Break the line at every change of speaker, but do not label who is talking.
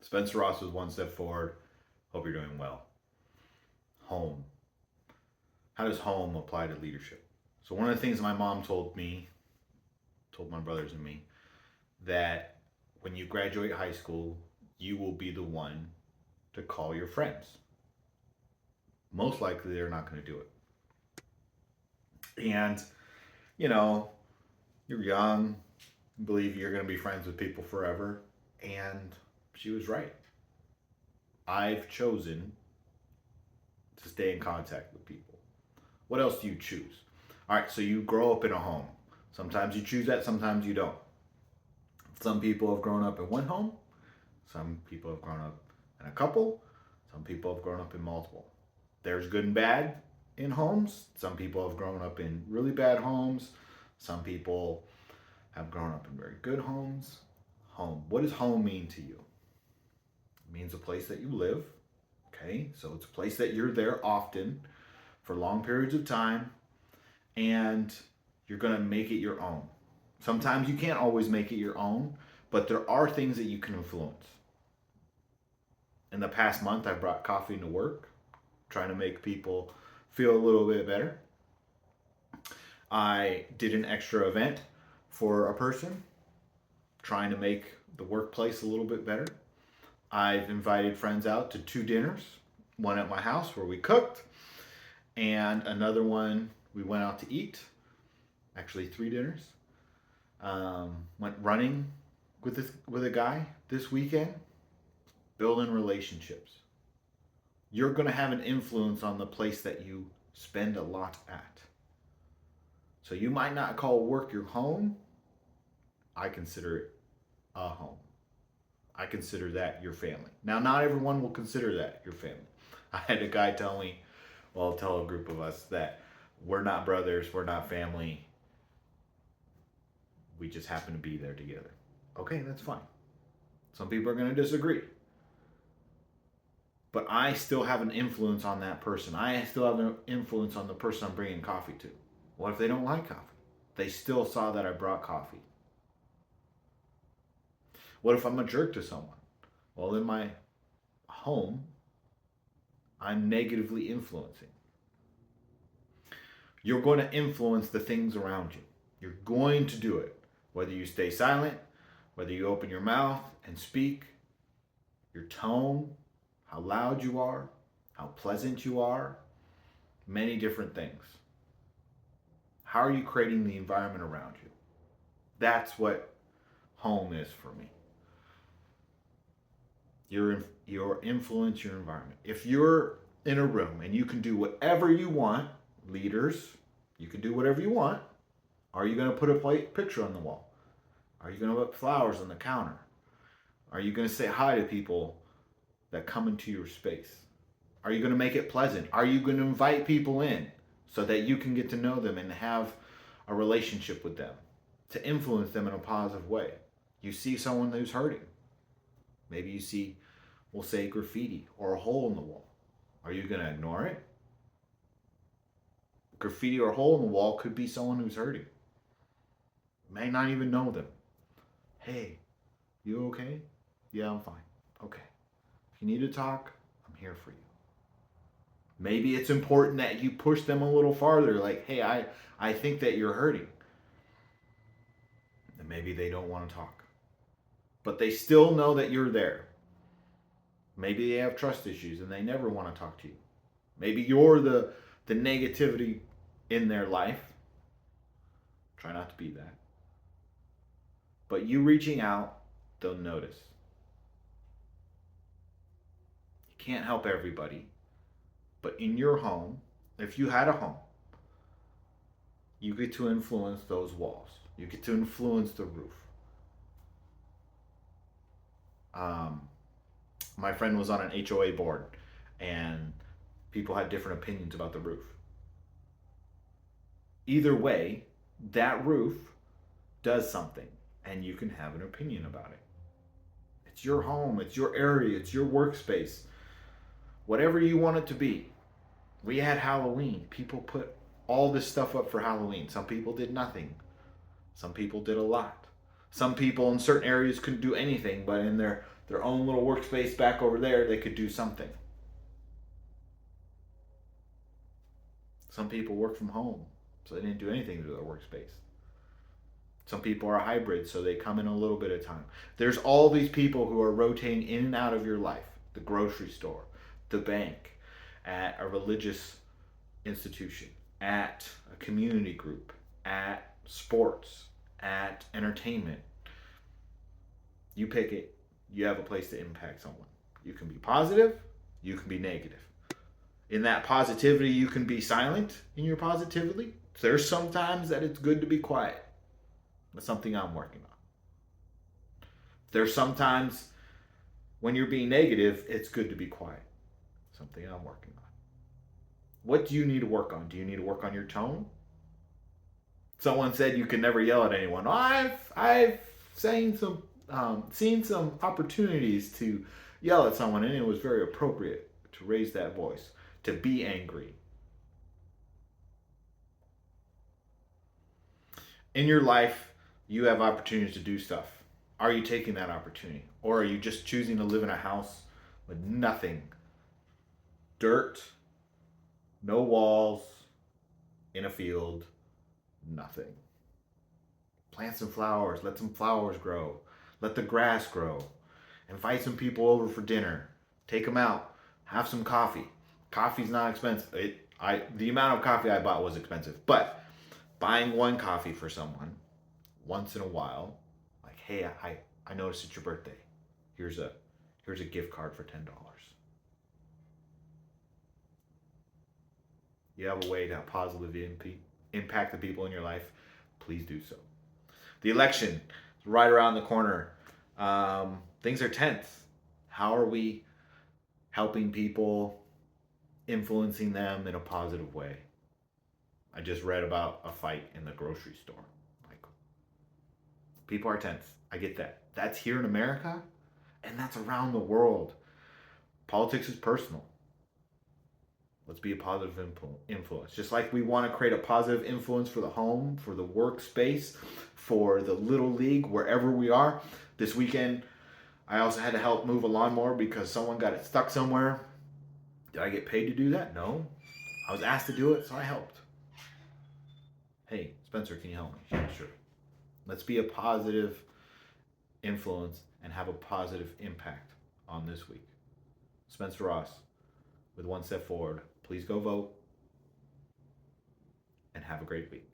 Spencer Ross was one step forward. Hope you're doing well. Home. How does home apply to leadership? So one of the things my mom told me, told my brothers and me, that when you graduate high school, you will be the one to call your friends. Most likely they're not going to do it. And, you know, you're young, you believe you're going to be friends with people forever. And she was right. I've chosen to stay in contact with people. What else do you choose? All right, so you grow up in a home. Sometimes you choose that, sometimes you don't. Some people have grown up in one home. Some people have grown up in a couple. Some people have grown up in multiple. There's good and bad in homes. Some people have grown up in really bad homes. Some people have grown up in very good homes. Home. What does home mean to you? It means a place that you live. Okay, so it's a place that you're there often for long periods of time, and you're going to make it your own. Sometimes you can't always make it your own, but there are things that you can influence. In the past month, I brought coffee into work, trying to make people feel a little bit better. I did an extra event for a person, trying to make the workplace a little bit better. I've invited friends out to 2 dinners, one at my house where we cooked, and another one we went out to eat. Actually, 3 dinners. Went running with a guy this weekend. Building relationships. You're going to have an influence on the place that you spend a lot at. So you might not call work your home. I consider it a home. I consider that your family. Now, not everyone will consider that your family. I had a guy tell me, well, tell a group of us that we're not brothers, we're not family. We just happen to be there together. Okay, that's fine. Some people are going to disagree. But I still have an influence on that person. I still have an influence on the person I'm bringing coffee to. What if they don't like coffee? They still saw that I brought coffee. What if I'm a jerk to someone? Well, in my home, I'm negatively influencing. You're going to influence the things around you. You're going to do it. Whether you stay silent, whether you open your mouth and speak, your tone, how loud you are, how pleasant you are, many different things. How are you creating the environment around you? That's what home is for me. Your influence, your environment. If you're in a room and you can do whatever you want, leaders, you can do whatever you want. Are you going to put a picture on the wall? Are you going to put flowers on the counter? Are you going to say hi to people that come into your space? Are you going to make it pleasant? Are you going to invite people in so that you can get to know them and have a relationship with them, to influence them in a positive way? You see someone who's hurting. Maybe you see, we'll say, graffiti or a hole in the wall. Are you going to ignore it? Graffiti or a hole in the wall could be someone who's hurting. You may not even know them. Hey, you okay? Yeah, I'm fine. Okay. If you need to talk, I'm here for you. Maybe it's important that you push them a little farther, like, hey, I think that you're hurting. And maybe they don't want to talk. But they still know that you're there. Maybe they have trust issues and they never want to talk to you. Maybe you're the negativity in their life. Try not to be that. But you reaching out, they'll notice. You can't help everybody. But in your home, if you had a home, you get to influence those walls. You get to influence the roof. My friend was on an HOA board and people had different opinions about the roof. Either way, that roof does something and you can have an opinion about it. It's your home, it's your area, it's your workspace. Whatever you want it to be. We had Halloween. People put all this stuff up for Halloween. Some people did nothing. Some people did a lot. Some people in certain areas couldn't do anything, but in their their own little workspace back over there, they could do something. Some people work from home, so they didn't do anything to their workspace. Some people are hybrid, so they come in a little bit of time. There's all these people who are rotating in and out of your life: the grocery store, the bank, at a religious institution, at a community group, at sports, at entertainment. You pick it. You have a place to impact someone. You can be positive, you can be negative. In that positivity, you can be silent in your positivity. There's sometimes that it's good to be quiet. That's something I'm working on. There's sometimes when you're being negative, it's good to be quiet. Something I'm working on. What do you need to work on? Do you need to work on your tone? Someone said you can never yell at anyone. I've seen some opportunities to yell at someone, and it was very appropriate to raise that voice, to be angry. In your life, you have opportunities to do stuff. Are you taking that opportunity? Or are you just choosing to live in a house with nothing? Dirt, no walls, in a field, nothing. Plant some flowers, let some flowers grow. Let the grass grow. Invite some people over for dinner. Take them out. Have some coffee. Coffee's not expensive. The amount of coffee I bought was expensive, but buying one coffee for someone once in a while, like, hey, I noticed it's your birthday. Here's a gift card for $10. You have a way to positively impact the people in your life, please do so. The election is right around the corner. Things are tense. How are we helping people, influencing them in a positive way? I just read about a fight in the grocery store. Like, people are tense. I get that. That's here in America, and that's around the world. Politics is personal. Let's be a positive influence. Just like we want to create a positive influence for the home, for the workspace, for the little league, wherever we are. This weekend, I also had to help move a lawnmower because someone got it stuck somewhere. Did I get paid to do that? No. I was asked to do it, so I helped. Hey, Spencer, can you help me? Yeah, sure. Let's be a positive influence and have a positive impact on this week. Spencer Ross with One Step Forward. Please go vote and have a great week.